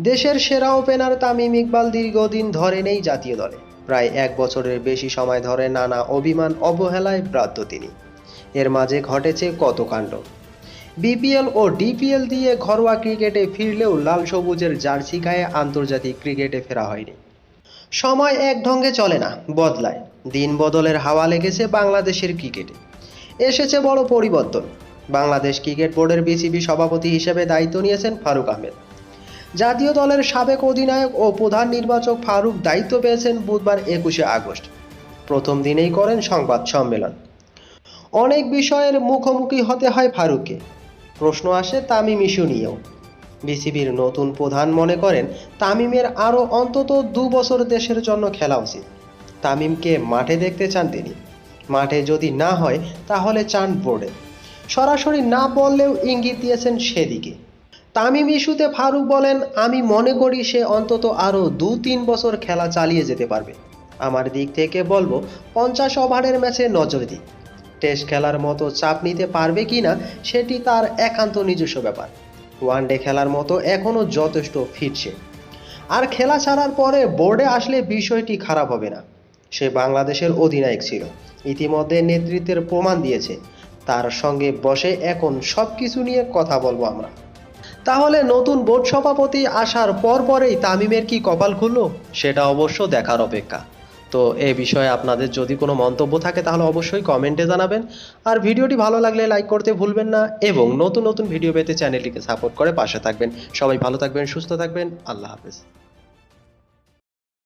দেশের সেরা ওপেনার তামিম ইকবাল দীর্ঘদিন ধরে নেই জাতীয় দলে। প্রায় 1 বছরের বেশি সময় ধরে নানা অভিমান অবহেলায় ব্রাত্য তিনি। এর মাঝে ঘটেছে কত কাণ্ড। বিপিএল ও ডিপিএল দিয়ে ঘরোয়া ক্রিকেটে ফিরলেও লাল সবুজের জার্সি গায়ে আন্তর্জাতিক ক্রিকেটে ফেরা হয়নি। সময় এক ঢঙ্গে চলে না, বদলায়। দিন বদলের হাওয়া লেগেছে বাংলাদেশের ক্রিকেটে। এসেছে বড় পরিবর্তন। বাংলাদেশ ক্রিকেট বোর্ডের বিসিবি সভাপতি হিসেবে দায়িত্ব নিয়েছেন ফারুক আহমেদ। জাতীয় দলের সাবেক অধিনায়ক ও প্রধান নির্বাচক ফারুক দায়িত্ব পেয়েছেন বুধবার 21 আগস্ট। প্রথম দিনেই করেন সংবাদ সম্মেলন। অনেক বিষয়ের মুখোমুখি হতে হয় ফারুককে। প্রশ্ন আসে তামিম ইস্যু নিয়েও। বিসিবির নতুন প্রধান মনে করেন তামিমের আরও অন্তত 2 বছর দেশের জন্য খেলা উচিত। তামিমকে মাঠে দেখতে চান তিনি। মাঠে যদি না হয় তাহলে চান বোর্ডে। সরাসরি না বললেও ইঙ্গিত দিয়েছেন সেদিকে। তামিম ইস্যুতে ফারুক বলেন, আমি মনে করি সে অন্তত আরও 2-3 বছর খেলা চালিয়ে যেতে পারবে। আমার দিক থেকে বলবো 50 ওভারের ম্যাচে নজর দিই। টেস্ট খেলার মতো চাপ নিতে পারবে কিনা সেটি তার একান্ত নিজস্ব ব্যাপার। ওয়ানডে খেলার মতো এখনও যথেষ্ট ফিট সে। আর খেলা ছাড়ার পরে বোর্ডে আসলে বিষয়টি খারাপ হবে না। সে বাংলাদেশের অধিনায়ক ছিল, ইতিমধ্যে নেতৃত্বের প্রমাণ দিয়েছে। তার সঙ্গে বসে এখন সব কিছু নিয়ে কথা বলবো আমরা। তাহলে নতুন বোর্ড সভাপতি আসার পরেই তামিমের কি কপাল খুললো, সেটা অবশ্য দেখার অপেক্ষা। তো এ বিষয়ে আপনাদের যদি কোনো মন্তব্য থাকে তাহলে অবশ্যই কমেন্টে জানাবেন। আর ভিডিওটি ভালো লাগলে লাইক করতে ভুলবেন না এবং নতুন নতুন ভিডিও পেতে চ্যানেলটিকে সাপোর্ট করে পাশে থাকবেন। সবাই ভালো থাকবেন, সুস্থ থাকবেন। আল্লাহ হাফেজ।